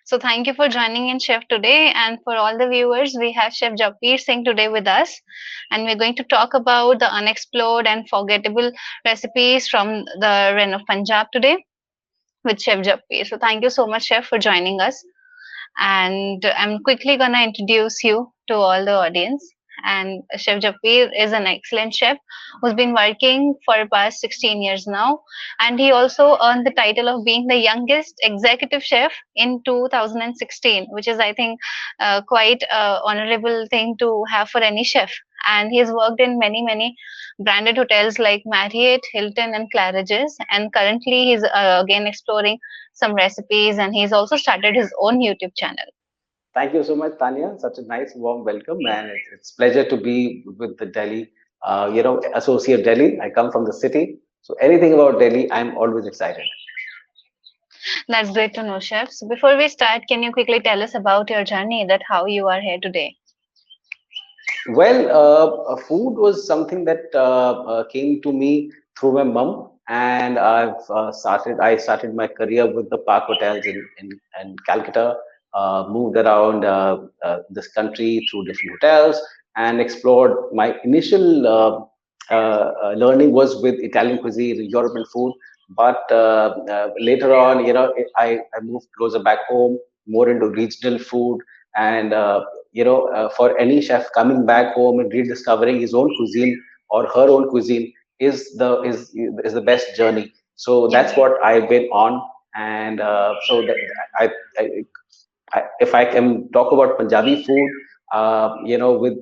So thank you for joining in, Chef, today. And for all the viewers, we have Chef Japir Singh today with us. And we're going to talk about the unexplored and forgettable recipes from the Ren of Punjab today with Chef Japir. So thank you so much, Chef, for joining us. And I'm quickly gonna introduce you to all the audience. And Chef Japir is an excellent chef who's been working for past 16 years now, and he also earned the title of being the youngest executive chef in 2016, which is, I think, quite a honorable thing to have for any chef. And he has worked in many branded hotels like Marriott, Hilton, and Claridge's. And currently, he's again exploring some recipes, and he's also started his own YouTube channel. Thank you so much, Tanya. Such a nice, warm welcome, and it's pleasure to be with the Delhi, associate Delhi. I come from the city, so anything about Delhi, I'm always excited. That's great to know, Chef. So before we start, can you quickly tell us about your journey, that how you are here today? Well, food was something that came to me through my mom, and I started my career with the Park Hotels in Calcutta. Moved around this country through different hotels and explored. My initial learning was with Italian cuisine, European food, but later on, I moved closer back home, more into regional food, and for any chef coming back home and rediscovering his own cuisine or her own cuisine is the best journey. So Yeah. that's what I've been on, and I, I, if I can talk about Punjabi food, with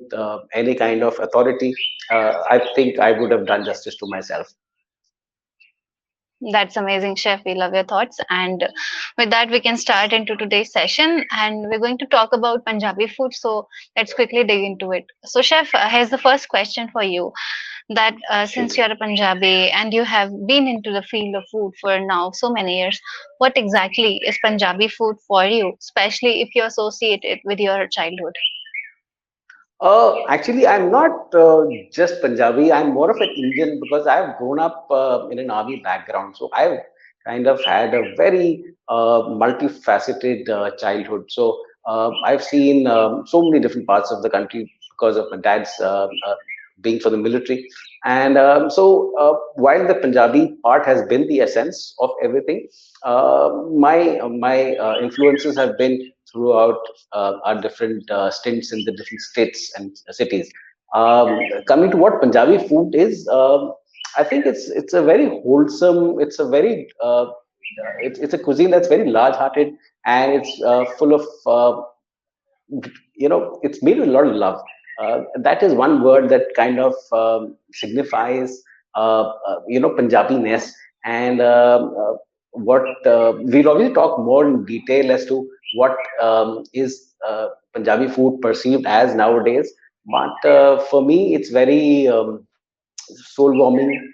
any kind of authority, I think I would have done justice to myself. That's amazing, Chef. We love your thoughts. And with that, we can start into today's session. And we're going to talk about Punjabi food. So let's quickly dig into it. So, Chef, here's the first question for you. That since Shoot. you're a Punjabi and you have been into the field of food for now so many years, what exactly is Punjabi food for you, especially if you associate it with your childhood? Actually, I'm not just Punjabi. I'm more of an Indian because I've grown up in an army background. So I've kind of had a very multifaceted childhood. So I've seen so many different parts of the country because of my dad's being for the military. And while the Punjabi part has been the essence of everything, my influences have been throughout our different stints in the different states and cities. Coming to what Punjabi food is, I think it's a very wholesome. It's a cuisine that's very large-hearted, and it's full of it's made with a lot of love. That is one word that kind of signifies Punjabi-ness. And what we'll obviously talk more in detail as to what is Punjabi food perceived as nowadays. But for me, it's very soul warming.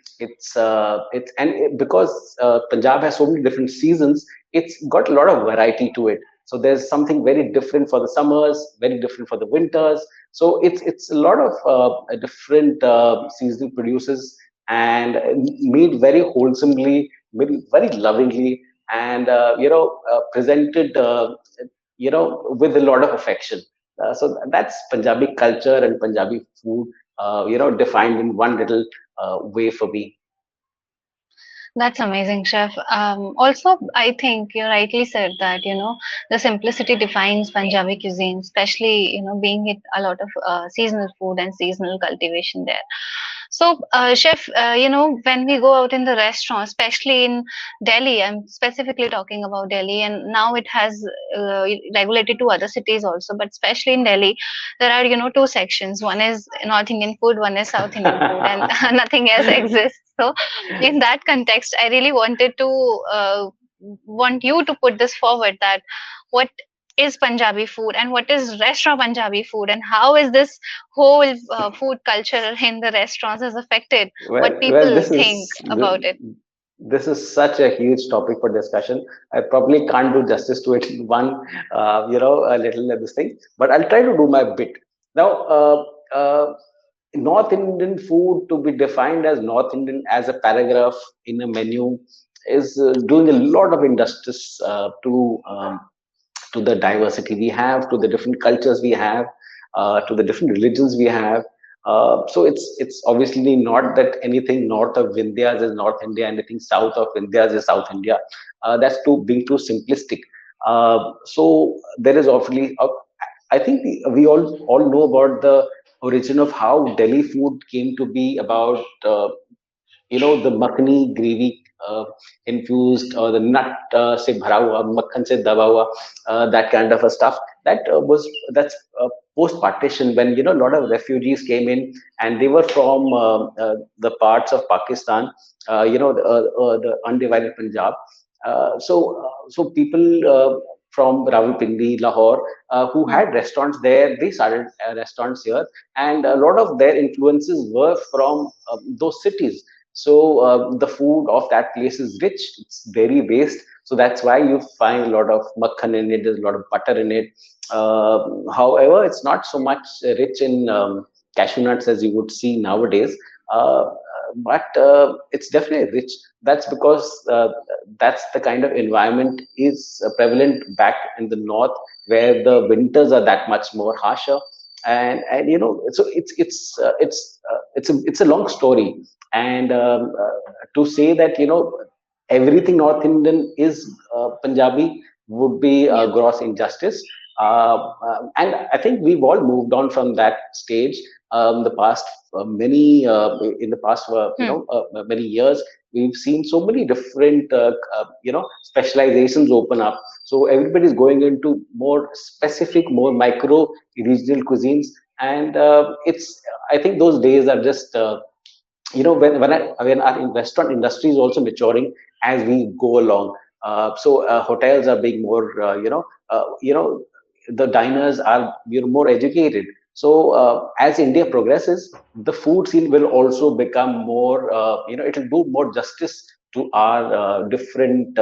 Because Punjab has so many different seasons, it's got a lot of variety to it. So there's something very different for the summers, very different for the winters. So it's a lot of different seasonal produces, and made very wholesomely, made very lovingly, and presented with a lot of affection. So that's Punjabi culture and Punjabi food, defined in one little way for me. That's amazing, Chef. Also, I think you rightly said that, the simplicity defines Punjabi cuisine, especially, being it a lot of seasonal food and seasonal cultivation there. So, Chef, when we go out in the restaurant, especially in Delhi, I'm specifically talking about Delhi, and now it has regulated to other cities also, but especially in Delhi, there are, two sections. One is North Indian food, one is South Indian food, and nothing else exists. So, in that context, I really wanted to want you to put this forward, that what is Punjabi food and what is restaurant Punjabi food, and how is this whole food culture in the restaurants is affected, what Well, people think about it. this is such a huge topic for discussion. I probably can't do justice to it in one, a little of this thing, but I'll try to do my bit. Now, North Indian food to be defined as North Indian as a paragraph in a menu is doing a lot of injustice to to the diversity we have, to the different cultures we have, to the different religions we have. So it's obviously not that anything north of Vindhyas is North India, anything south of Vindhyas is South India. That's too being too simplistic. So there is obviously, I think we all know about the origin of how Delhi food came to be about. The makhani gravy infused, or the nut se bhara hua, makhan se daba hua, that kind of a stuff. That's post partition, when a lot of refugees came in, and they were from the parts of Pakistan, the undivided Punjab. So people from Rawalpindi, Lahore, who Hmm. had restaurants there, they started restaurants here, and a lot of their influences were from those cities. So the food of that place is rich. It's dairy based. So that's why you find a lot of makhan in it. There's a lot of butter in it. However, it's not so much rich in cashew nuts as you would see nowadays. But it's definitely rich. That's because that's the kind of environment is prevalent back in the north, where the winters are that much more harsher. And so it's a long story. And to say that everything North Indian is Punjabi would be a Yeah. gross injustice. And I think we've all moved on from that stage. The past many in the past Hmm. many years, we've seen so many different specializations open up. So everybody's going into more specific, more micro regional cuisines, and it's I think those days are just when our restaurant industry is also maturing as we go along. So hotels are being more the diners are more educated. So as India progresses, the food scene will also become more it will do more justice to our different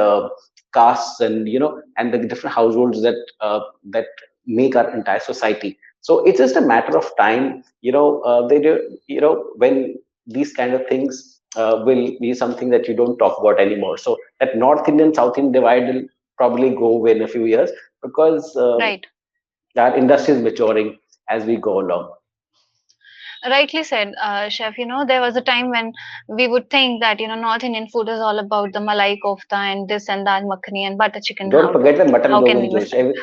castes, and the different households that make our entire society. So it's just a matter of time. They do, when these kind of things will be something that you don't talk about anymore. So that North Indian South Indian divide will probably go away in a few years, because Right. our industry is maturing as we go along. Rightly said, chef. There was a time when we would think that North Indian food is all about the malai kofta and this and that makhani and butter chicken. Don't forget the mutton How can rogan we miss josh. that?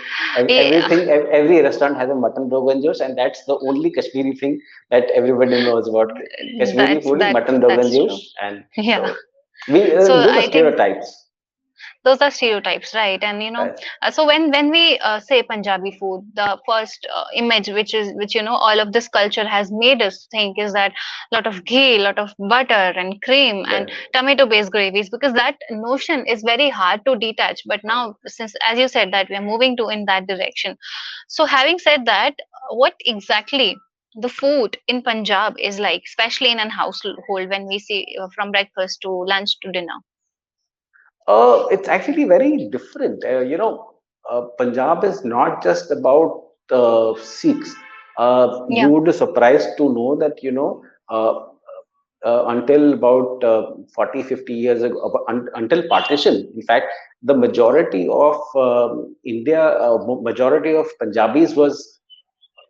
Yeah, Every restaurant has a mutton rogan josh, and that's the only Kashmiri thing that everybody knows about. Kashmiri that's food is that's mutton rogan that's josh, true. and Yeah. so we So those are I think stereotypes. those are stereotypes, right? And Right. so when we say Punjabi food, the first image which all of this culture has made us think is that a lot of ghee, a lot of butter and cream and Right. tomato based gravies, because that notion is very hard to detach. But now, since as you said that we are moving to in that direction, so having said that, what exactly the food in Punjab is like, especially in a household, when we see from breakfast to lunch to dinner? It's actually very different. Punjab is not just about Sikhs. You Yeah. would be surprised to know that, until about 40, 50 years ago, until partition, in fact, the majority of India, majority of Punjabis was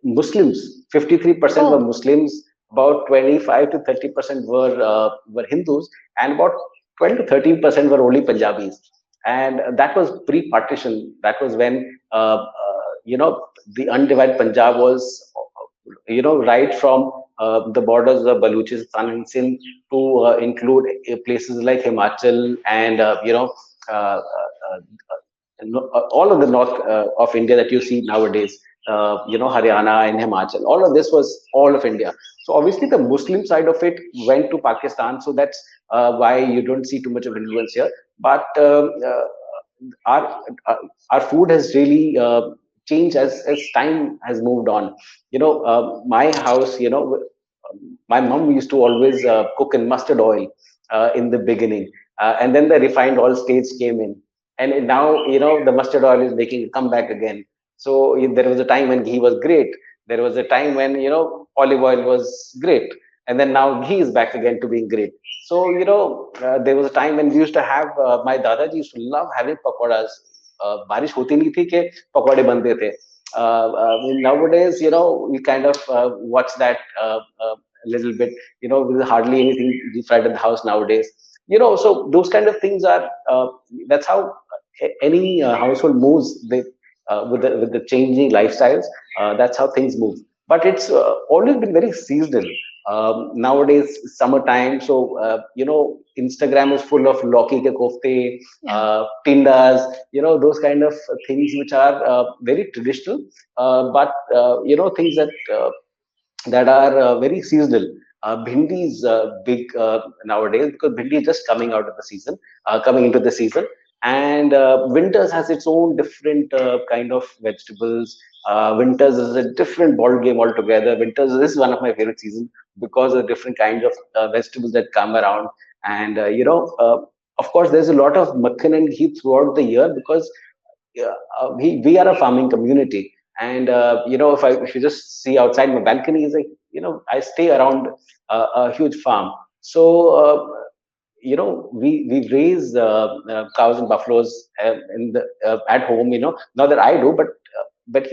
Muslims. 53% were Oh. Muslims, about 25 to 30% were Hindus, and about 12 to 13% were only Punjabis. And that was pre-partition. That was when the undivided Punjab was, right from the borders of Baluchistan and Sindh to include places like Himachal and uh, uh, all of the north of India that you see nowadays, Haryana and Himachal, all of this was all of India. So obviously the Muslim side of it went to Pakistan. So that's why you don't see too much of influence here. But our uh, our food has really changed as time has moved on. My house, my mom used to always cook in mustard oil in the beginning, and then the refined oil stage came in, and now the mustard oil is making a comeback again. So there was a time when ghee was great. There was a time when olive oil was great, and then now ghee is back again to being great. So there was a time when we used to have my dadaji used to love having pakoras. बारिश होती नहीं थी कि पकौड़े बनते थे. Nowadays, we kind of watch that a little bit. There's hardly anything deep fried in the house nowadays. So those kind of things are. That's how any household moves. With the changing lifestyles, that's how things move. But it's always been very seasonal. Nowadays, summertime, so Instagram is full of lauki ke kofte, Yeah. tindas, those kind of things which are very traditional, but things that are very seasonal. Bhindi is big nowadays because bhindi is just coming out of the season, coming into the season. And winters has its own different kind of vegetables. Winters is a different ball game altogether. Winters is one of my favorite seasons because of different kinds of vegetables that come around. And of course, there's a lot of makhan and ghee throughout the year because we are a farming community. And if you just see outside my balcony, is like, I stay around a huge farm. So we raise cows and buffaloes at home. Not that I do, but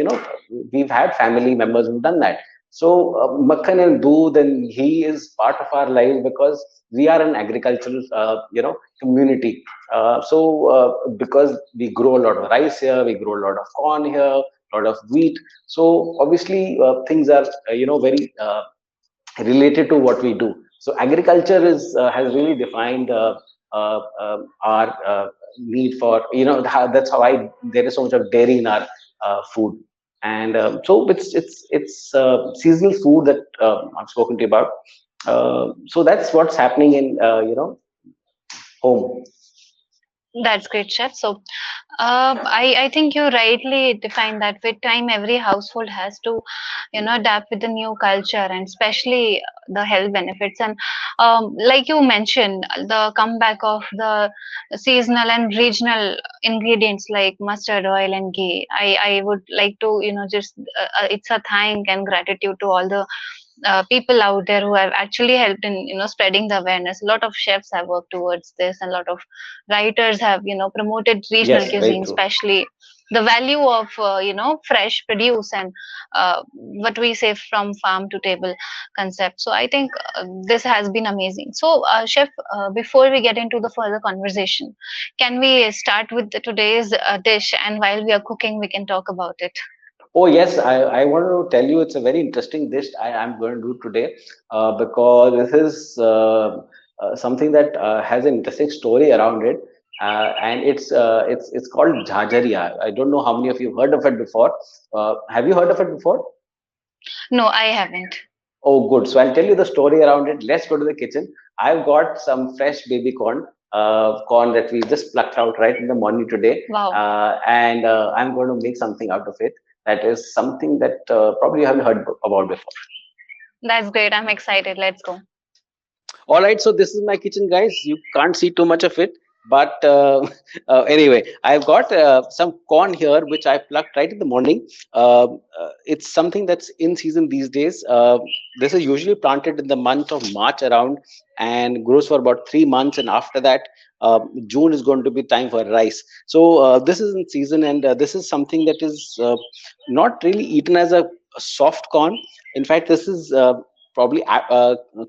we've had family members who've done that. So makhan and doodh and ghee is part of our life because we are an agricultural community. Because we grow a lot of rice here, we grow a lot of corn here, a lot of wheat. So obviously things are very related to what we do. So agriculture is has really defined our need for, that's how I there is so much of dairy in our food. And so it's seasonal food that I've spoken to you about. So that's what's happening in home. That's great, chef. So, I think you rightly defined that with time, every household has to, adapt with the new culture and especially the health benefits. And like you mentioned, the comeback of the seasonal and regional ingredients like mustard oil and ghee. I would like to, just it's a thank and gratitude to all the people out there who have actually helped in spreading the awareness. A lot of chefs have worked towards this, and a lot of writers have promoted regional Yes, very cuisine, true. especially the value of fresh produce and what we say from farm to table concept. So I think this has been amazing. So chef, before we get into the further conversation, can we start with today's dish, and while we are cooking we can talk about it. Oh yes, I want to tell you it's a very interesting dish I am going to do today because this is something that has an interesting story around it, and it's called jhajaria. I don't know how many of you heard of it before. Have you heard of it before? No, I haven't. Oh, good. So I'll tell you the story around it. Let's go to the kitchen. I've got some fresh baby corn, corn that we just plucked out right in the morning today, Wow. and I'm going to make something out of it. That is something that probably you haven't heard about before. That's great. I'm excited. Let's go. All right, so this is my kitchen, guys. You can't see too much of it, but anyway, I've got some corn here, which I plucked right in the morning. It's something that's in season these days. This is usually planted in the month of March around and grows for about 3 months, and after that, June is going to be time for rice. So this is in season, and this is something that is not really eaten as a soft corn. In fact, this is probably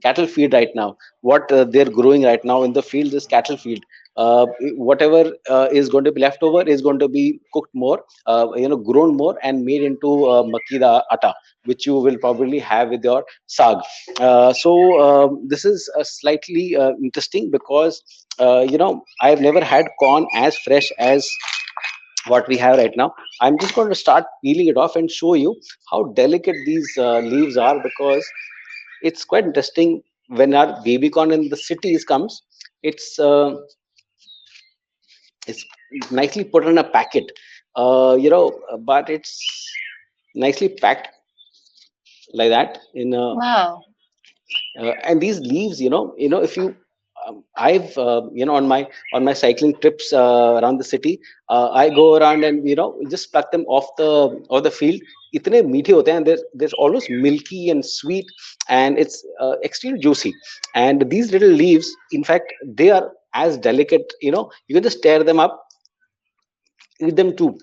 cattle feed right now. What they're growing right now in the field is cattle feed. Whatever is going to be left over is going to be cooked more, grown more and made into makida atta, which you will probably have with your sag. So this is slightly interesting because I've never had corn as fresh as what we have right now. I'm just going to start peeling it off and show you how delicate these leaves are, because it's quite interesting. When our baby corn in the cities comes, it's uh, it's nicely put in a packet, but it's nicely packed like that in a Wow. and these leaves, if you I've on my cycling trips around the city, I go around and just pluck them off the field. Itne meethe hote hain, and there's almost milky and sweet, and it's extremely juicy. And these little leaves, in fact, they are as delicate. You can just tear them up eat them too.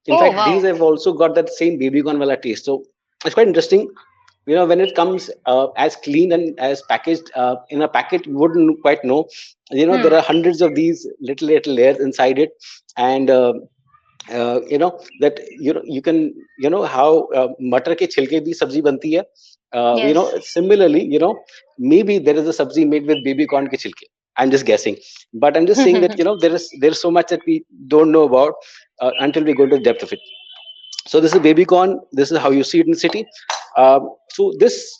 In Oh, fact, these wow. have also got that same baby corn wala taste. So it's quite interesting. When it comes as clean and as packaged in a packet, you wouldn't quite know. There Hmm. are hundreds of these little layers inside it, and that you can how matar ke chilke bhi sabzi banti hai. Yes. Similarly, maybe there is a sabzi made with baby corn ke chilke. I'm just guessing, but I'm just saying that there's so much that we don't know about until we go to the depth of it. So this is baby corn. This is how you see it in the city. So this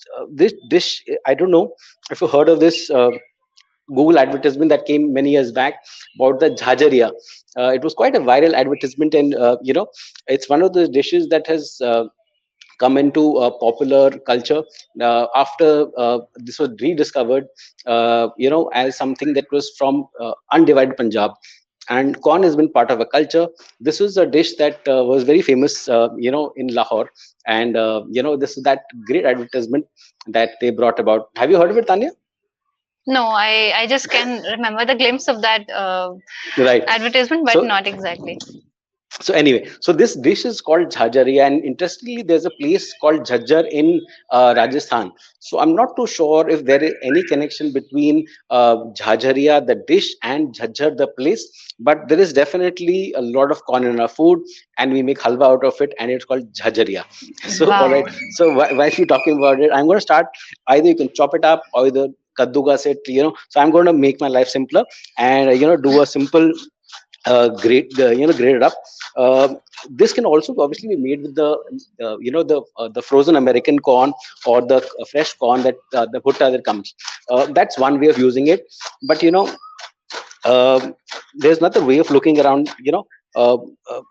dish, I don't know if you heard of this Google advertisement that came many years back about the jhajaria. It was quite a viral advertisement, and it's one of the dishes that has come into popular culture after this was rediscovered, as something that was from undivided Punjab. And corn has been part of a culture. This was a dish that was very famous, in Lahore. And, this is that great advertisement that they brought about. Have you heard of it, Tanya? No, I just can remember the glimpse of that Right. advertisement, but So not exactly. so this dish is called jhajaria, and interestingly there's a place called Jhajjar in Rajasthan. So I'm not too sure if there is any connection between jhajaria the dish and Jhajjar the place, but there is definitely a lot of corn in our food, and we make halwa out of it, and it's called jhajaria. So all Wow. right, so while you're talking about it, I'm going to start. Either you can chop it up, or either kaddu ka it, so I'm going to make my life simpler, and do a simple grate it up. This can also obviously be made with the frozen American corn, or the fresh corn, that the hutta that comes. That's one way of using it. But there's another way of looking around. Uh, uh,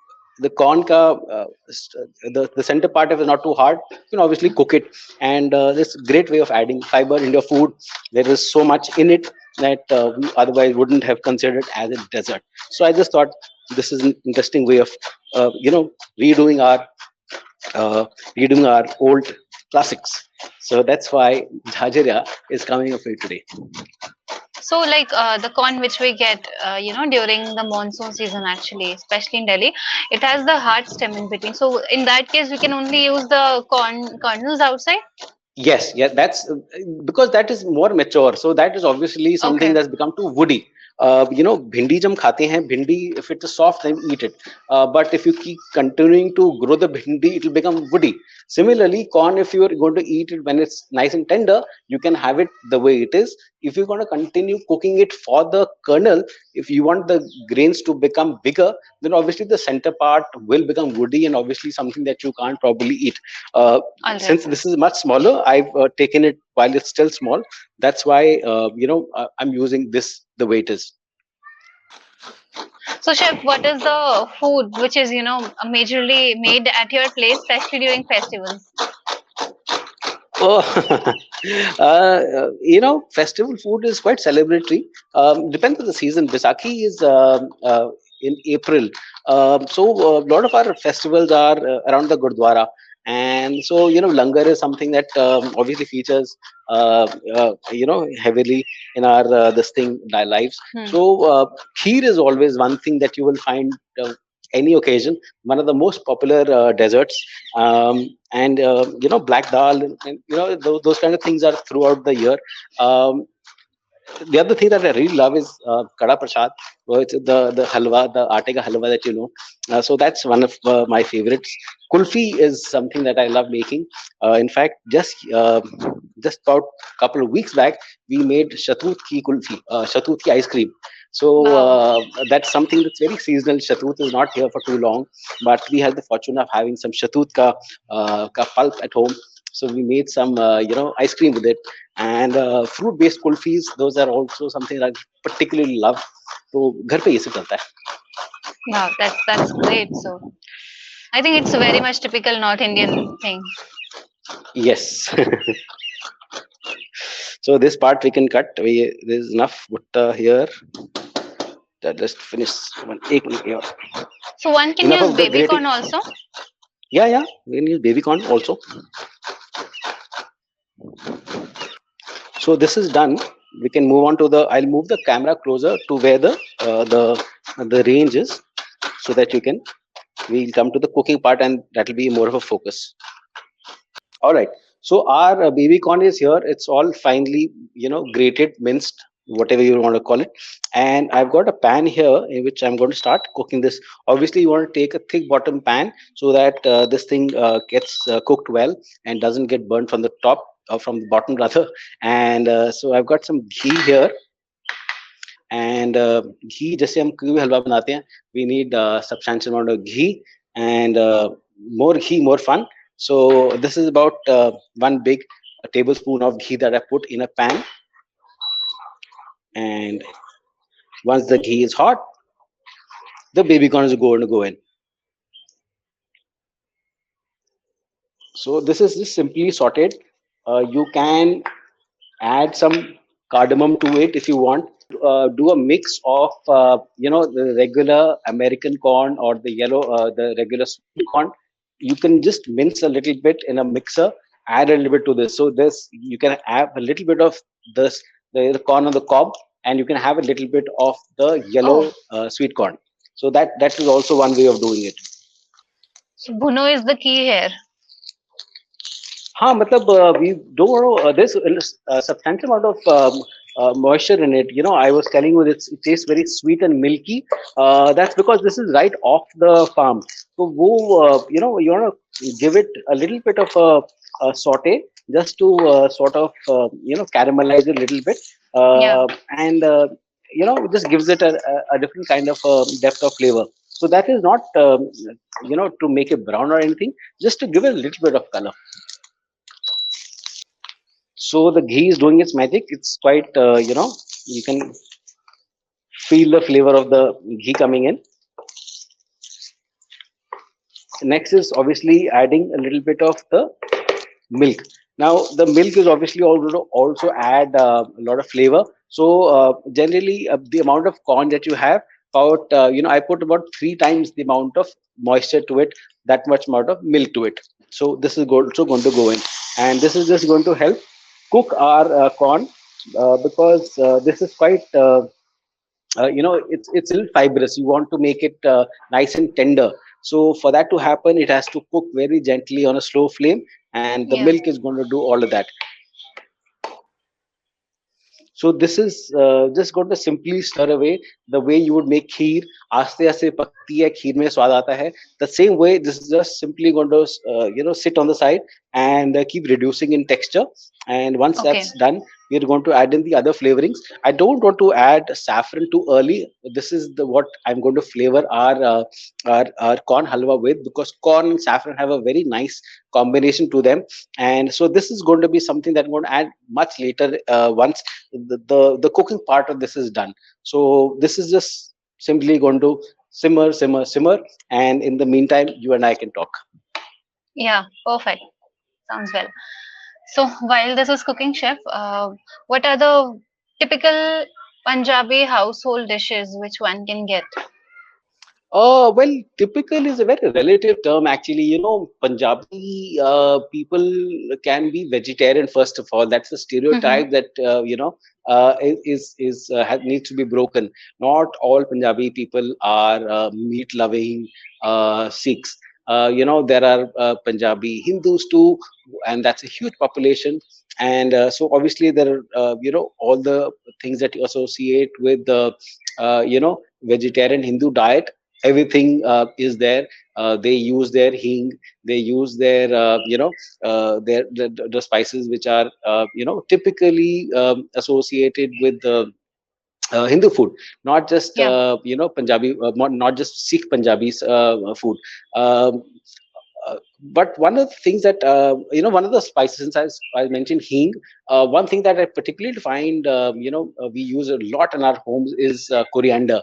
the corn the center part, if it's not too hard, you can obviously cook it, and this great way of adding fiber in your food. There is so much in it that we otherwise wouldn't have considered as a dessert. So I just thought this is an interesting way of redoing our uh, old classics. So that's why Jhajiria is coming up here today. So, like the corn which we get, during the monsoon season, actually, especially in Delhi, it has the hard stem in between. So, in that case, we can only use the corn kernels outside. Yes, yeah, that's because that is more mature. So that is obviously something Okay. that's become too woody. Bhindi jam khate hain, bhindi, if it is soft, then eat it. But if you keep continuing to grow the bhindi, it will become woody. Similarly, corn, if you are going to eat it when it's nice and tender, you can have it the way it is. If you're going to continue cooking it for the kernel, if you want the grains to become bigger, then obviously the center part will become woody, and obviously something that you can't probably eat. Uh, All right. since this is much smaller, I've taken it while it's still small. That's why I'm using this the way it is. So, chef, what is the food which is, majorly made at your place, especially during festivals? Oh, festival food is quite celebratory. Depends on the season. Bisakhi is in April. So a lot of our festivals are around the Gurdwara. And so, langar is something that obviously features, heavily in our this thing lives. Hmm. So kheer is always one thing that you will find any occasion. One of the most popular desserts. And black dal, and those kind of things are throughout the year. um, the other thing that I really love is kada prasad, which is the halwa, the aate ka halwa that so that's one of my favorites. Kulfi is something that I love making. In fact, just about a couple of weeks back, we made shatut ki ice cream. So Wow. that's something that's very seasonal. Shatut is not here for too long, but we had the fortune of having some shatut ka pulp at home. So we made some ice cream with it, and fruit based kulfis. Those are also something that I particularly love. तो घर पे ये सब चलता है. Wow, that's great. So, I think it's a very much typical North Indian thing. Yes. So this part we can cut. There's enough butta here. Just finish one. एक minute here. So, one can Enough use of the baby grating. corn also. Yeah, yeah. We can use baby corn also. So this is done. We can move on to the. I'll move the camera closer to where the range is. so that we'll come to the cooking part, and that will be more of a focus. All right. So our baby corn is here. It's all finely, grated, minced, whatever you want to call it. And I've got a pan here in which I'm going to start cooking this. Obviously, you want to take a thick bottom pan so that this thing gets cooked well and doesn't get burnt from the top or from the bottom rather. And so I've got some ghee here. And ghee, जैसे हम कोई भी हलवा बनाते हैं, we need substantial amount of ghee, and more ghee, more fun. So this is about one big tablespoon of ghee that I put in a pan, and once the ghee is hot, the baby corn is going to go in. So this is just simply sauteed. You can add some cardamom to it if you want. Do a mix of the regular American corn or the regular sweet corn. You can just mince a little bit in a mixer, add a little bit to this. So this you can add a little bit of this the corn on the cob, and you can have a little bit of the Oh, yellow sweet corn. So that is also one way of doing it. so bhuno is the key here. हाँ मतलब we don't want to there's a substantial amount of moisture in it. I was telling you it tastes very sweet and milky. That's because this is right off the farm. So वो you want to give it a little bit of a saute just to sort of caramelize it a little bit, Yeah. and it just gives it a different kind of depth of flavor. So that is not to make it brown or anything, just to give it a little bit of color. So the ghee is doing its magic. It's quite, you can feel the flavor of the ghee coming in. Next is obviously adding a little bit of the milk. Now the milk is obviously also add a lot of flavor. So generally the amount of corn that you have, about I put about 3 times the amount of moisture to it, that much amount of milk to it. So this is also going to go in, and this is just going to help cook our corn, because this is quite it's a little fibrous. You want to make it nice and tender. So for that to happen, it has to cook very gently on a slow flame, and the Yeah. milk is going to do all of that. So this is just going to simply stir away the way you would make kheer. आस्ते आस्ते पकती है, खीर में स्वाद आता है. The same way, this is just simply going to sit on the side and keep reducing in texture. And once Okay. that's done, we're going to add in the other flavorings. I don't want to add saffron too early. This is what I'm going to flavor our corn halwa with, because corn and saffron have a very nice combination to them. And so this is going to be something that I'm going to add much later, once the cooking part of this is done. So this is just simply going to simmer, and in the meantime, you and I can talk. Yeah. Perfect. Sounds well. So while this is cooking, chef, what are the typical Punjabi household dishes which one can get? Well, typical is a very relative term, actually. Punjabi people can be vegetarian, first of all. That's a stereotype that needs to be broken. Not all Punjabi people are meat loving Sikhs. There are Punjabi Hindus too, and that's a huge population. And so obviously there are all the things that you associate with the vegetarian Hindu diet. Everything is there. They use their hing, they use their the spices which are typically associated with the Hindu food, not just Yeah. Punjabi, not just Sikh Punjabi's food. Um, but one of the things that one of the spices, since I mentioned hing, one thing that I particularly find we use a lot in our homes is coriander,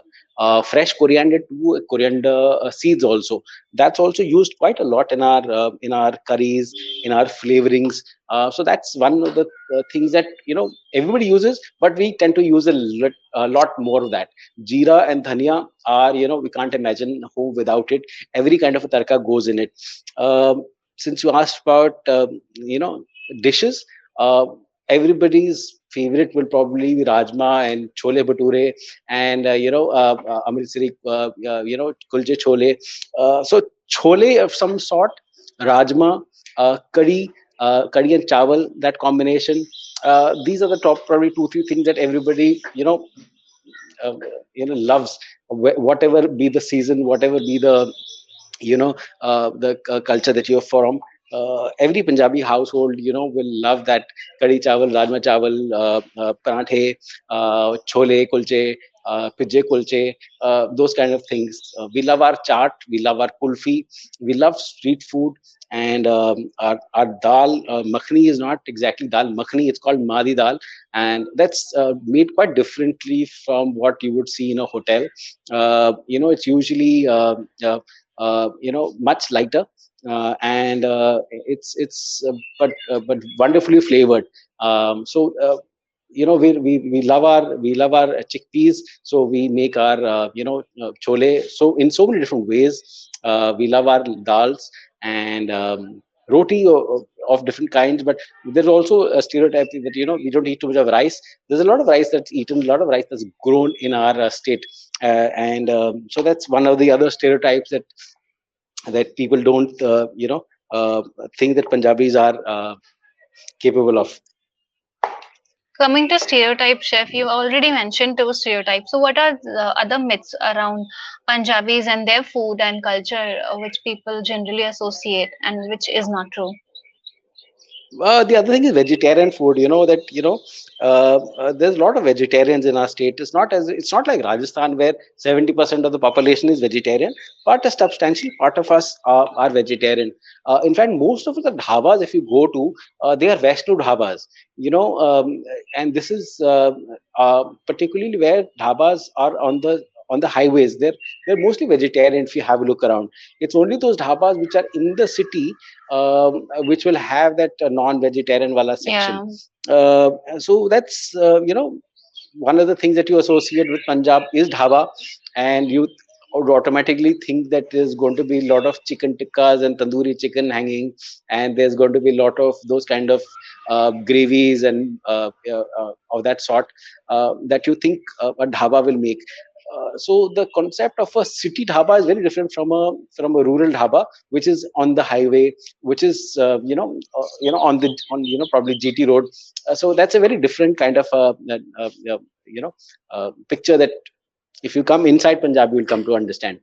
fresh coriander too, coriander seeds also. That's also used quite a lot in our curries, in our flavorings. So that's one of the things that everybody uses, but we tend to use a lot more of that. Jeera and dhania are, we can't imagine home without it. Every kind of a tarka goes in it. Since you asked about dishes, everybody's favorite will probably be rajma and chole bhature, and amritsari, kulche chole. So chole of some sort, rajma, curry and chawal, that combination. These are the top probably two three things that everybody uh, loves. Whatever be the season, whatever be the the culture that you're from, every Punjabi household will love that kadi chawal, rajma chawal, paranthe, chole kulche, pijje kulche, those kind of things. We love our chaat, we love our kulfi, we love street food. And our dal makhni is not exactly dal makhni, it's called madi dal, and that's made quite differently from what you would see in a hotel. It's usually much lighter, and but wonderfully flavored. We love our chickpeas, so we make our chole so in so many different ways. We love our dals and roti of different kinds, but there's also a stereotype that we don't eat too much of rice. There's a lot of rice that's eaten, a lot of rice that's grown in our state, and so that's one of the other stereotypes that people don't think that Punjabis are capable of. Coming to stereotype, chef, you already mentioned two stereotypes. So, what are the other myths around Punjabis and their food and culture, which people generally associate and which is not true? The other thing is vegetarian food. There's a lot of vegetarians in our state. It's not like Rajasthan where 70% of the population is vegetarian, but a substantial part of us are vegetarian. In fact, most of the dhabas, if you go to, they are Vaishnu dhabas. And this is particularly where dhabas are on the highways. They're mostly vegetarian. If you have a look around, it's only those dhabas which are in the city which will have that non-vegetarian wala section. Yeah. So that's one of the things that you associate with Punjab is dhaba, and you would automatically think that there's going to be a lot of chicken tikkas and tandoori chicken hanging, and there's going to be a lot of those kind of gravies and of that sort that you think a dhaba will make. So the concept of a city dhaba is very different from a rural dhaba, which is on the highway, which is on probably GT road. So that's a very different kind of picture that if you come inside Punjab, you will come to understand.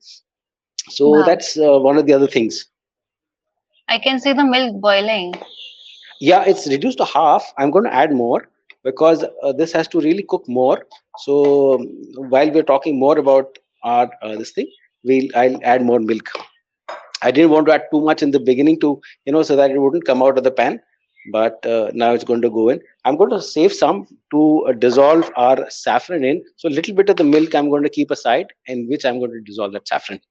So Wow. that's one of the other things. I can see the milk boiling. Yeah, it's reduced to half. I'm going to add more because this has to really cook more. So while we're talking more about our this thing, I'll add more milk. I didn't want to add too much in the beginning to so that it wouldn't come out of the pan, but now it's going to go in. I'm going to save some to dissolve our saffron in. So a little bit of the milk I'm going to keep aside, in which I'm going to dissolve that saffron.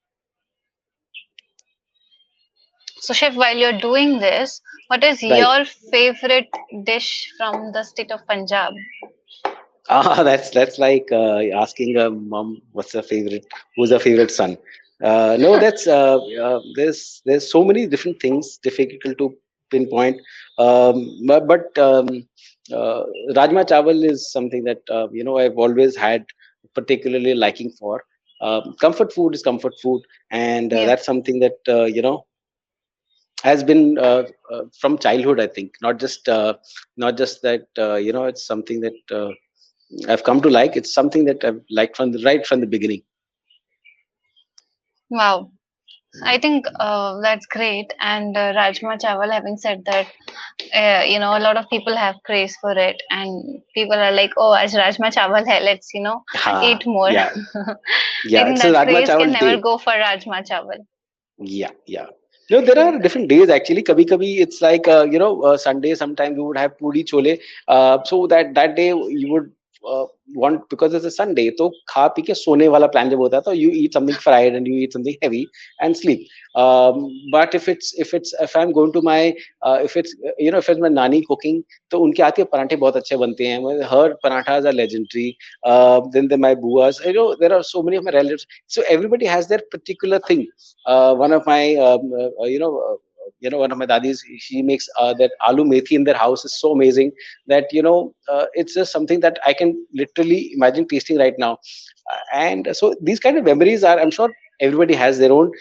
So, chef, while you're doing this, what is Right. your favorite dish from the state of Punjab? That's like asking a mom what's her favorite, who's her favorite son. No, that's there's so many different things difficult to pinpoint. But rajma chawal is something that I've always had particularly liking for. Comfort food is comfort food, and Yep. that's something that has been from childhood. I think not just that it's something that. I've come to like. It's something that I've liked right from the beginning. Wow. I think that's great. And Rajma Chawal, having said that, a lot of people have craze for it, and people are like, "Oh, as Rajma Chawal hai, let's Ha, eat more." yeah, I yeah. think It's a that Rajma craze can Chawal never day. go for Rajma Chawal. Yeah, yeah. There are different days actually. Kabhi kabhi it's like Sunday. Sometimes we would have puri chole. So that day you would want, because it's a Sunday. So खा P के सोने वाला plan जब होता है, तो you eat something fried and you eat something heavy and sleep. But if I'm going to my if it's my nani cooking, तो उनके हाथ के पराठे बहुत अच्छे बनते हैं. Her parathas are legendary. Then my buas. There are so many of my relatives. So everybody has their particular thing. One of my one of my dadis, she makes that aloo methi in their house is so amazing that it's just something that I can literally imagine tasting right now. And so these kind of memories are, I'm sure everybody has their own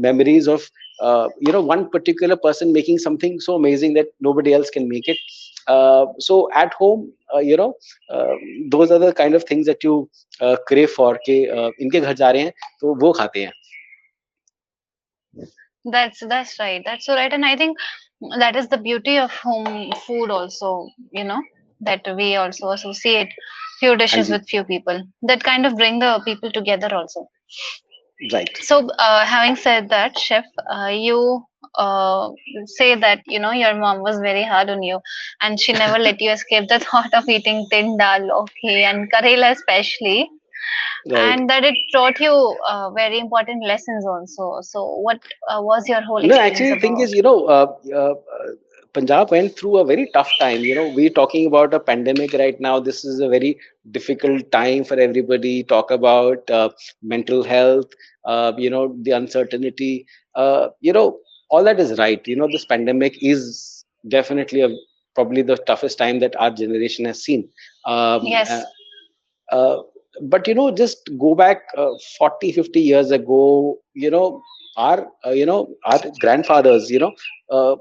memories of one particular person making something so amazing that nobody else can make it. So at home, uh, those are the kind of things that you crave for के इनके घर जा रहे हैं तो वो खाते हैं. That's right. That's so right. And I think that is the beauty of home food also, that we also associate few हाँ dishes ji. with few people. That kind of bring the people together also. Right. So, having said that, chef, you uh, say that your mom was very hard on you, and she never let you escape the thought of eating tin dal, okay, and karela especially, Right. and that it taught you very important lessons also. So, what was your whole No, experience actually, the thing about? is, Punjab went through a very tough time. We're talking about a pandemic right now. This is a very difficult time for everybody. Talk about mental health, the uncertainty. All that is right. This pandemic is definitely probably the toughest time that our generation has seen. Um, uh, Yes. uh, but just go back 40 50 years ago, our grandfathers, uh,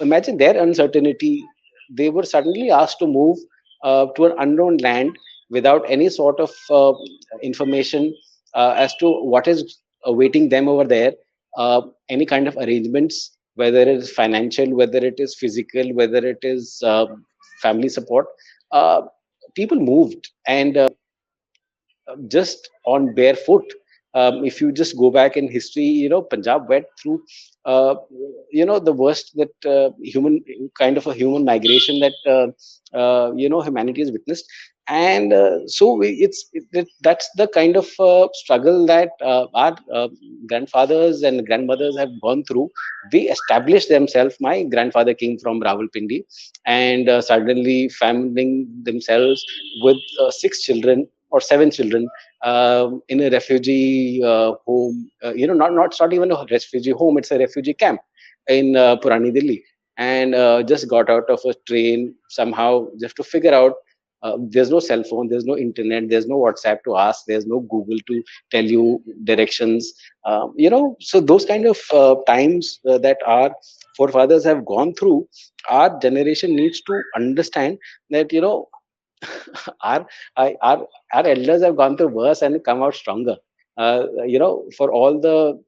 imagine their uncertainty. They were suddenly asked to move to an unknown land without any sort of information as to what is awaiting them over there, any kind of arrangements, whether it is financial, whether it is physical, whether it is family support. uh, People moved, and just on barefoot. If you just go back in history, Punjab went through, the worst that human kind of a human migration that humanity has witnessed. And that's the kind of struggle that our grandfathers and grandmothers have gone through. They established themselves. My grandfather came from Rawalpindi, and suddenly finding themselves with six children or seven children in a refugee home. Not it's not even a refugee home; it's a refugee camp in Purani Delhi. And just got out of a train somehow just to figure out. There's no cell phone, there's no internet, there's no WhatsApp to ask, there's no Google to tell you directions. So those kind of times that our forefathers have gone through, our generation needs to understand that our our our elders have gone through worse and come out stronger. For all the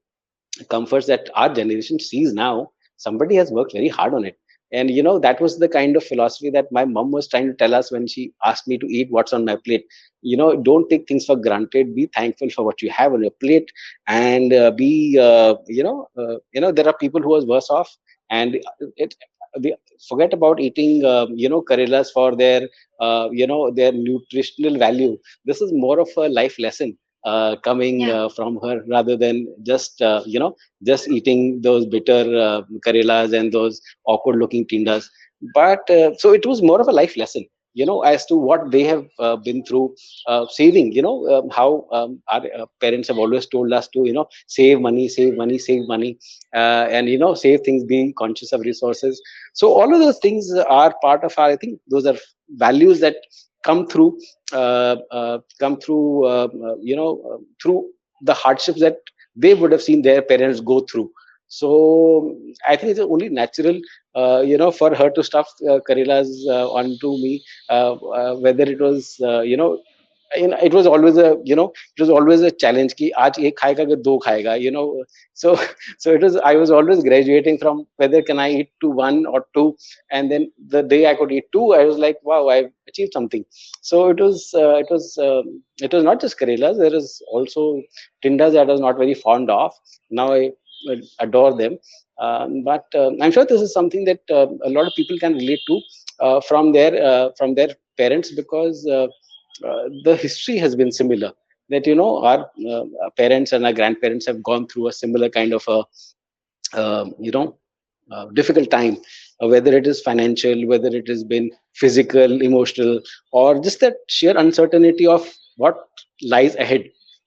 comforts that our generation sees now, somebody has worked very hard on it. And that was the kind of philosophy that my mom was trying to tell us when she asked me to eat what's on my plate. Don't take things for granted, be thankful for what you have on your plate. And be there are people who are worse off. And it we forget about eating karelas for their nutritional value. This is more of a life lesson coming Yeah. from her, rather than just eating those bitter karelas and those awkward looking tindas. But so it was more of a life lesson, as to what they have been through, saving. How our parents have always told us to save money, save money, save money, and save things, be conscious of resources. So all of those things are part of our, I think those are values that come through through the hardships that they would have seen their parents go through. So I think it's only natural, for her to stuff karelas onto me, whether it was, it was always a challenge ki aaj ek khayega ke do khayega, so so it was, I was always graduating from whether can I eat to one or two. And then the day I could eat two, I was like, wow, I've achieved something. So it was not just karelas. There is also tindas that I was not very fond of. Now I adore them. But I'm sure this is something that a lot of people can relate to from their parents, because the history has been similar. That our parents and our grandparents have gone through a similar kind of a difficult time, whether it is financial, whether it has been physical, emotional, or just that sheer uncertainty of what lies ahead.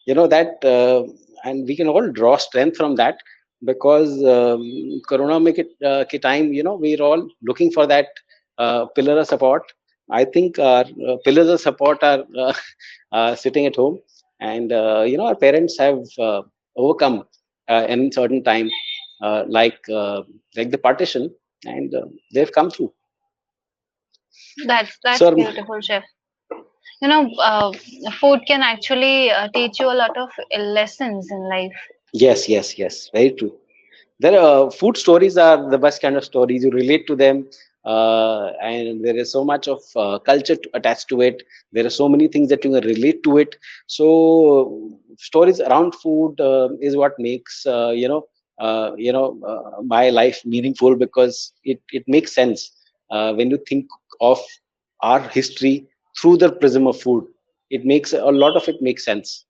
That and we can all draw strength from that. because corona make it ke time, we're all looking for that pillar of support. I think our pillars of support are sitting at home, and our parents have overcome in certain time, like the partition, and they've come through. That's So beautiful, chef. You know, food can actually teach you a lot of lessons in life. yes, yes, yes, very true. There are food stories are the best kind of stories. You relate to them, and there is so much of culture attached to it. There are so many things that you can relate to it. So stories around food is what makes my life meaningful, because it makes sense when you think of our history through the prism of food. It makes a lot of it makes sense.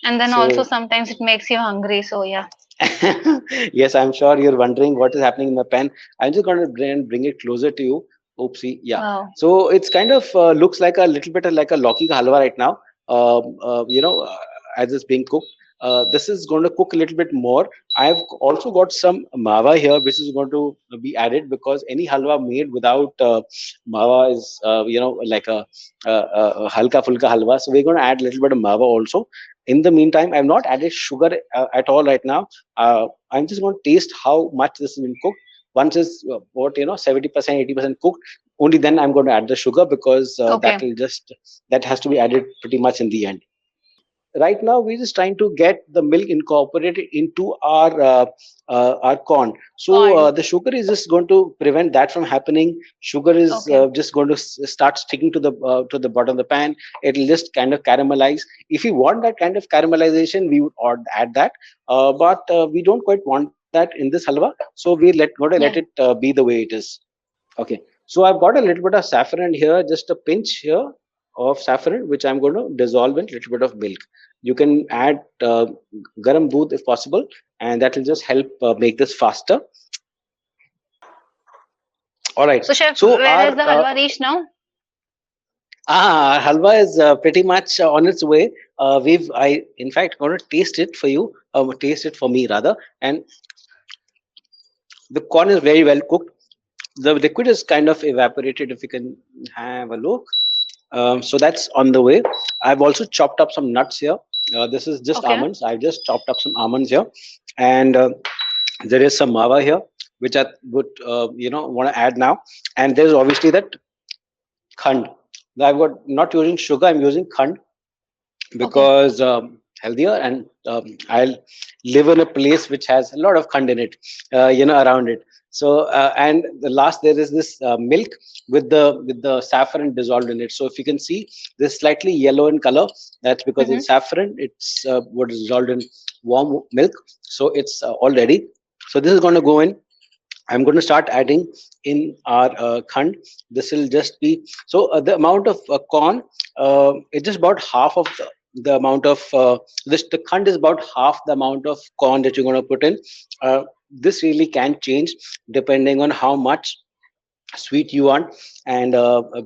And then also So sometimes it makes you hungry. So yeah. yes, I'm sure you're wondering what is happening in the pen. I'm just going to bring it closer to you. Oopsie, yeah. Wow. So it's kind of looks like a little bit like a Loki halwa right now. As it's being cooked. This is going to cook a little bit more. I've also got some mawa here, which is going to be added, because any halwa made without mawa is, like a halka fulka halwa. So we're going to add a little bit of mawa also. In the meantime, I've not added sugar at all right now. I'm just going to taste how much this has been cooked. Once it's about 70%, 80% cooked, only then I'm going to add the sugar, because Okay. that has to be added pretty much in the end. Right now we're just trying to get the milk incorporated into our corn. So Corn. the sugar is just going to prevent that from happening. Sugar is Okay. just going to start sticking to the bottom of the pan. It'll just kind of caramelize. If you want that kind of caramelization, we would add that, but we don't quite want that in this halwa, so we going to let it Yeah. be the way it is. Okay, so I've got a little bit of saffron here, just a pinch here of saffron, which I'm going to dissolve in a little bit of milk. You can add garam doodh if possible, and that will just help make this faster. All right. So chef, So where is our the halwa reached now? halwa is pretty much on its way. I in fact going to taste it for you, taste it for me rather, and the corn is very well cooked. The liquid is kind of evaporated. If you can have a look. So that's on the way. I've also chopped up some nuts here. This is just Okay. almonds. I've just chopped up some almonds here, and there is some mawa here, which I would want to add now. And there's obviously that khand. Now I've got not using sugar. I'm using khand, Okay. because healthier, and I'll live in a place which has a lot of khand in it, around it. So and the last, there is this milk with the saffron dissolved in it. So if you can see, this slightly yellow in color. That's because Mm-hmm. it's saffron. It's what is dissolved in warm milk. So it's all ready. So this is going to go in. I'm going to start adding in our khand. This will just be so the amount of corn. It's just about half of the amount of this. The khand is about half the amount of corn that you're going to put in. This really can change depending on how much sweet you want, and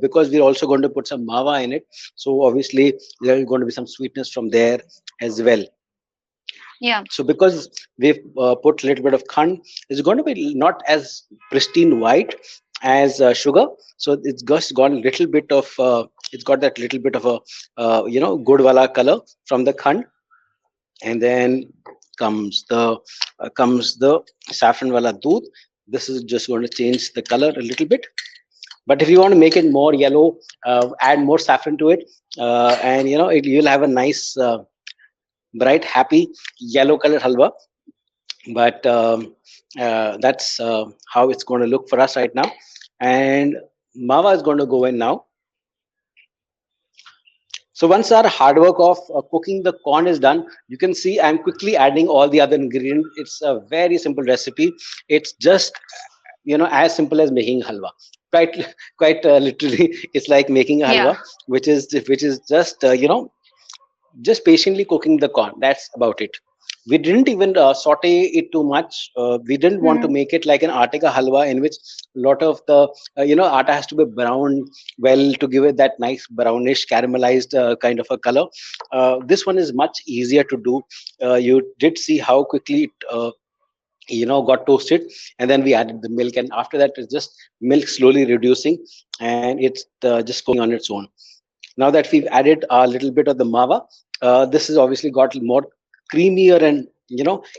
because we're also going to put some mawa in it, so obviously there's going to be some sweetness from there as well. Yeah. So because we've put a little bit of khand, it's going to be not as pristine white as sugar. So it's just got a little bit of it's got that little bit of a good wala color from the khand, and then comes the saffron wala doodh. This is just going to change the color a little bit. But if you want to make it more yellow, add more saffron to it, and you'll have a nice, bright, happy yellow color halwa. But that's how it's going to look for us right now. And mawa is going to go in now. So once our hard work of cooking the corn is done, you can see I'm quickly adding all the other ingredients. It's a very simple recipe. It's just as simple as making halwa. Quite quite literally, it's like making a Yeah. halwa, which is just just patiently cooking the corn. That's about it. We didn't even saute it too much. We didn't want to Mm-hmm. make it like an atta ka halwa, in which a lot of the atta has to be brown well to give it that nice brownish caramelized kind of a color. This one is much easier to do. You did see how quickly it got toasted, and then we added the milk, and after that it's just milk slowly reducing, and it's just cooking on its own. Now that we've added a little bit of the mava, this has obviously got more creamier, and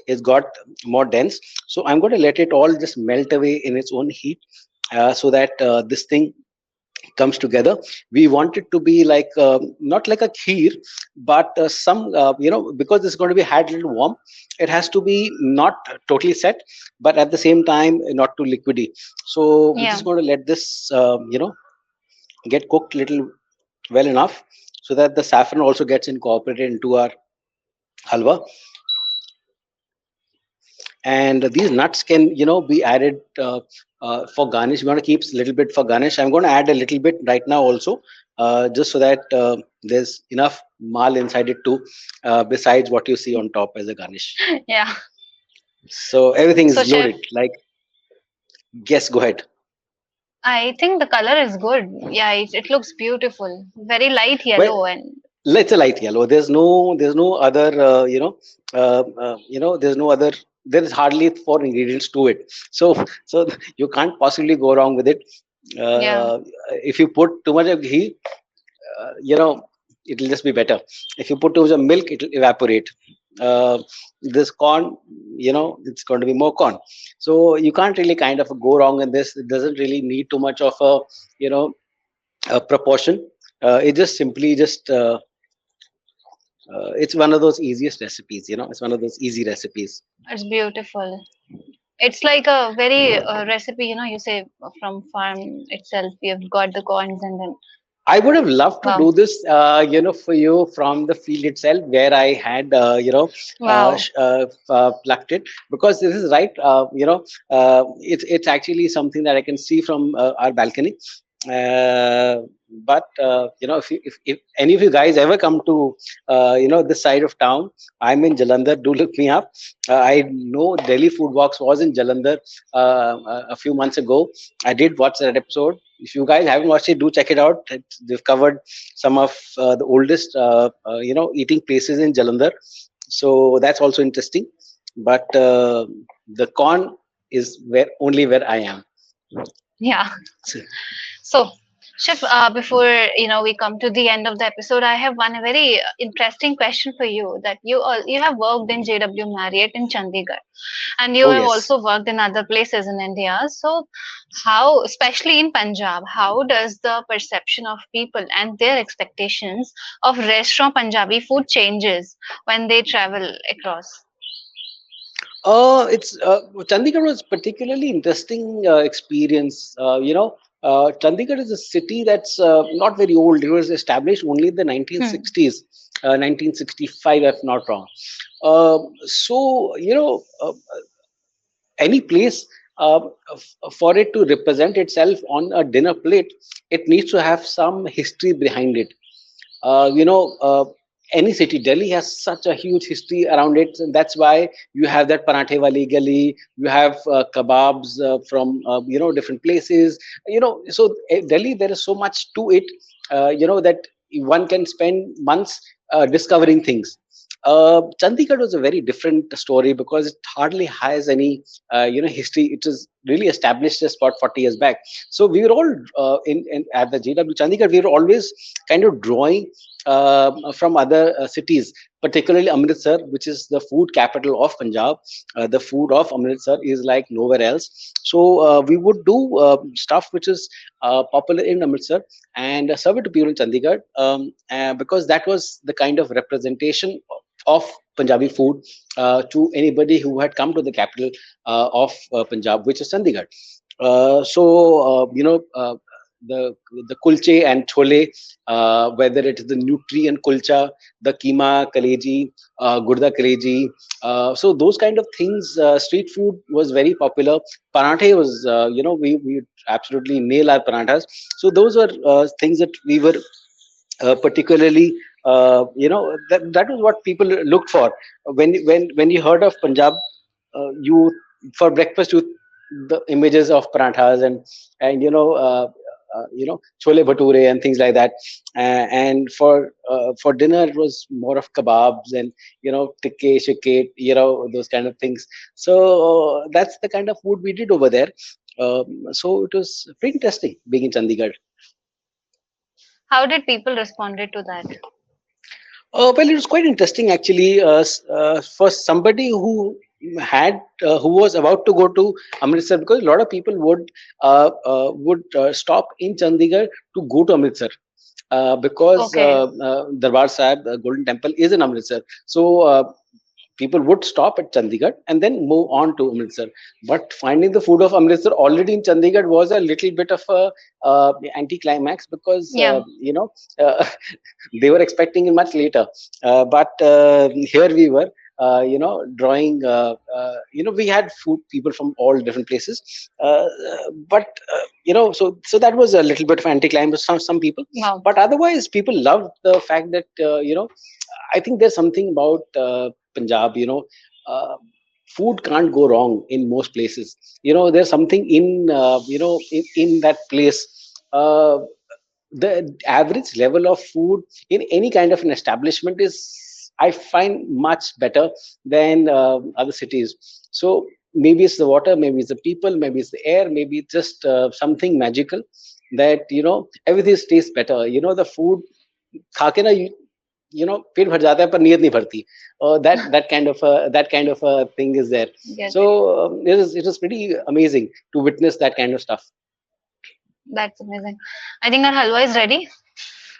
it's got more dense. So I'm going to let it all just melt away in its own heat, so that this thing comes together. We want it to be like, not like a kheer, but some, because it's going to be had a little warm, it has to be not totally set, but at the same time not too liquidy. So we're just Yeah. going to let this get cooked little well enough, so that the saffron also gets incorporated into our halwa. And these nuts can be added for garnish. We want to keep a little bit for garnish. I'm going to add a little bit right now also, just so that there's enough mal inside it too, besides what you see on top as a garnish. Yeah. So everything So, is chef, loaded, like, yes, go ahead. I think the color is good. Yeah, it looks beautiful. Very light Well, yellow and let's a light yellow. There's no other, there's no other, there is hardly four ingredients to it. So you can't possibly go wrong with it. yeah, uh, if you put too much of ghee, it'll just be better. If you put too much of milk, it'll evaporate. This corn, it's going to be more corn. So you can't really kind of go wrong in this. It doesn't really need too much of you know a proportion. It just simply just it's one of those easiest recipes. It's one of those easy recipes. it's beautiful. It's like a very recipe, you say from farm itself. You've got the corns and then I would have loved to wow, do this, for you from the field itself, where I had, wow, plucked it, because this is right. It's actually something that I can see from our balcony. But if any of you guys ever come to, this side of town, I'm in Jalandhar. Do look me up. I know Delhi Food Walks was in Jalandhar a few months ago. I did watch that episode. If you guys haven't watched it, do check it out. They've covered some of the oldest, eating places in Jalandhar. So that's also interesting. But the corn is where I am. yeah. So, So, Chef, before we come to the end of the episode, I have one very interesting question for you. That you have worked in JW Marriott in Chandigarh, and you oh have yes. also worked in other places in India. So, how, especially in Punjab, how does the perception of people and their expectations of restaurant Punjabi food changes when they travel across? It's Chandigarh was particularly interesting experience. Chandigarh is a city that's not very old. It was established only in the Hmm. 1960s, 1965, if not wrong. So any place, for it to represent itself on a dinner plate, it needs to have some history behind it. uh, you know uh, any city, Delhi has such a huge history around it, and that's why you have that parathe wali gali, you have kebabs from different places. So Delhi, there is so much to it, that one can spend months discovering things. Chandigarh was a very different story, because it hardly has any history. It is really established just about 40 years back. So we were all in at the JW Chandigarh. We were always kind of drawing from other cities, particularly Amritsar, which is the food capital of Punjab. The food of Amritsar is like nowhere else. So we would do stuff which is popular in Amritsar, and serve it to people in Chandigarh, because that was the kind of representation of Punjabi food to anybody who had come to the capital of Punjab, which is Chandigarh. So the the kulche and chole, whether it is the nutrient kulcha, the keema kaleji, gurda kaleji, so those kind of things. Street food was very popular. Parathe was, we absolutely nail our parathas. So those were things that we were particularly, that was what people looked for when you heard of Punjab. You, for breakfast, you, the images of parathas, and chole bhature and things like that. And for dinner, it was more of kebabs and tikke, shikke, those kind of things. So that's the kind of food we did over there. So it was pretty interesting being in Chandigarh. How did people responded to that? Well, it was quite interesting actually. For somebody who was about to go to Amritsar, because a lot of people would stop in Chandigarh to go to Amritsar, because Okay. Darbar Sahib, Golden Temple, is in Amritsar. So people would stop at Chandigarh and then move on to Amritsar. But finding the food of Amritsar already in Chandigarh was a little bit of a anticlimax, because Yeah, uh, they were expecting it much later. But here we were, drawing. We had food people from all different places, but so that was a little bit of anticlimax for some people. wow. But otherwise, people loved the fact that I think there's something about Punjab. Uh, Food can't go wrong in most places. There's something in that place. The average level of food in any kind of an establishment is, I find, much better than other cities. So maybe it's the water, maybe it's the people, maybe it's the air, maybe it's just something magical that everything tastes better. The food खा के ना पेट भर जाता है पर नीयत नहीं भरती. That kind of a thing is there. Get So it. it is pretty amazing to witness that kind of stuff. That's amazing. I think our halwa is ready.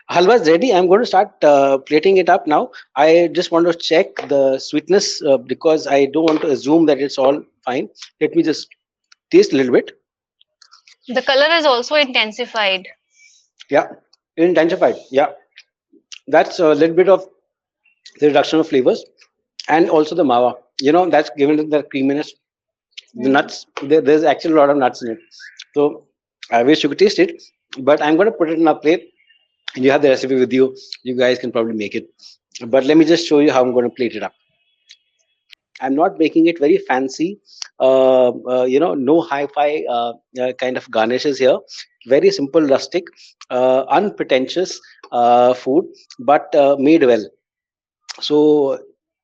Halwa is ready. I'm going to start plating it up now. I just want to check the sweetness, because I don't want to assume that it's all fine. Let me just taste a little bit. The color is also intensified. Yeah, intensified. Yeah, that's a little bit of the reduction of flavors, and also the mawa. That's given it the creaminess. The Mm. nuts. There's actually a lot of nuts in it. So I wish you could taste it, but I'm going to put it in a plate. And you have the recipe with you. You guys can probably make it. But let me just show you how I'm going to plate it up. I'm not making it very fancy. No hi-fi kind of garnishes here. Very simple, rustic, unpretentious food, but made well. So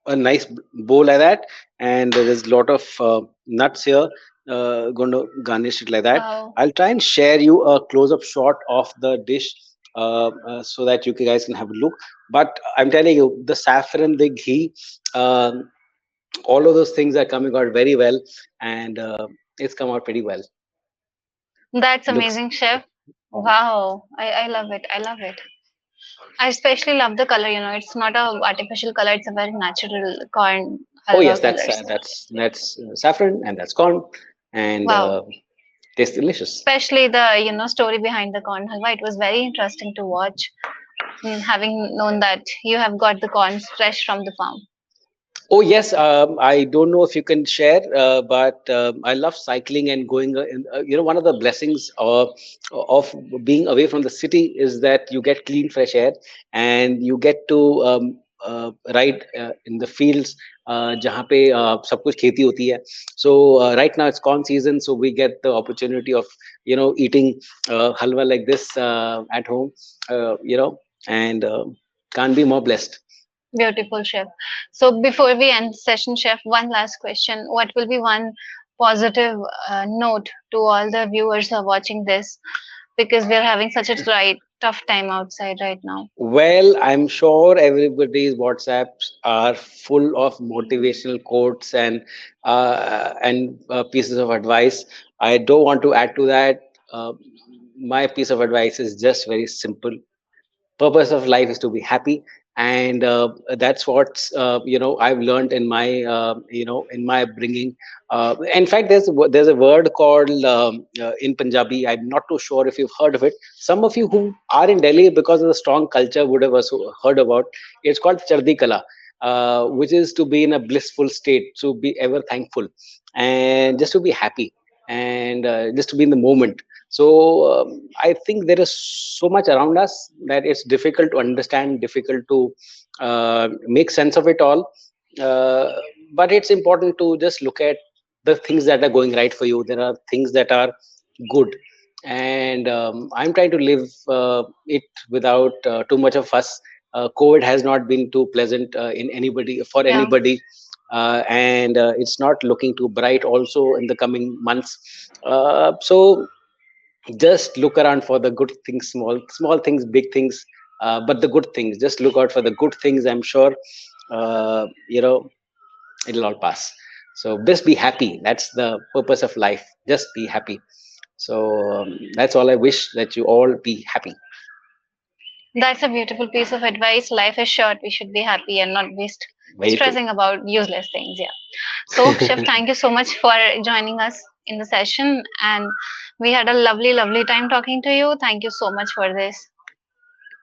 a nice bowl like that, and there's a lot of nuts here. Going to garnish it like that. Wow. I'll try and share you a close-up shot of the dish, so that you guys can have a look. But I'm telling you, the saffron, the ghee, um, all of those things are coming out very well, and it's come out pretty well. That's Looks. amazing, chef. Wow. I love it. I love it. I especially love the color, it's not a artificial color, it's a very natural corn Oh yes, halwa colors. that's saffron, and that's corn, and Wow. tastes delicious. Especially the, story behind the corn halwa. It was very interesting to watch, having known that you have got the corns fresh from the farm. Oh yes, I don't know if you can share, but I love cycling and going. One of the blessings of being away from the city is that you get clean, fresh air, and you get to ride in the fields, जहाँ पे सब कुछ खेती होती है. So right now it's corn season, so we get the opportunity of eating halwa like this at home, and can't be more blessed. Beautiful, chef. So before we end session, chef, one last question. What will be one positive note to all the viewers who are watching this? Because we are having such a tough time outside right now. Well, I'm sure everybody's WhatsApps are full of motivational quotes and pieces of advice. I don't want to add to that. My piece of advice is just very simple. Purpose of life is to be happy, and that's what I've learned in my in my bringing. In fact, there's a word called in Punjabi. I'm not too sure if you've heard of it. Some of you who are in Delhi, because of the strong culture, would have also heard about. It's called chardi kala, which is to be in a blissful state, to be ever thankful, and just to be happy, and just to be in the moment. So I think there is so much around us that it's difficult to understand, difficult to make sense of it all. Uh, but it's important to just look at the things that are going right for you. There are things that are good. and I'm trying to live it without too much of fuss. COVID has not been too pleasant in anybody for Yeah. anybody, and it's not looking too bright also in the coming months. So just look around for the good things, small things, big things, but the good things. Just look out for the good things. I'm sure, you know, it'll all pass. So just be happy. That's the purpose of life. Just be happy. So that's all I wish, that you all be happy. That's a beautiful piece of advice. Life is short. We should be happy and not be Very true. stressing about useless things. Yeah. So, Chef, thank you so much for joining us in the session. And we had a lovely, lovely time talking to you. Thank you so much for this.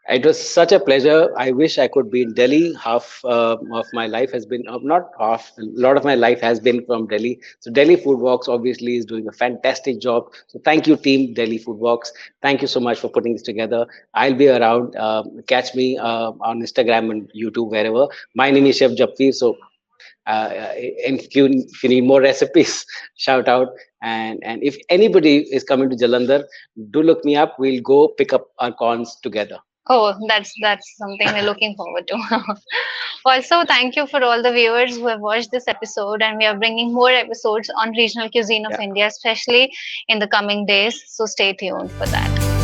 It was such a pleasure. I wish I could be in Delhi. Half of my life has been, not half, a lot of my life has been from Delhi. So Delhi Food Walks obviously is doing a fantastic job. So thank you, team Delhi Food Walks. Thank you so much for putting this together. I'll be around. Catch me on Instagram and YouTube, wherever. My name is Chef Japfir. So if you need more recipes, shout out. And if anybody is coming to Jalandhar, do look me up. We'll go pick up our corns together. Oh, that's something we're looking forward to. Also, thank you for all the viewers who have watched this episode, and we are bringing more episodes on regional cuisine of Yeah. India, especially in the coming days. So stay tuned for that.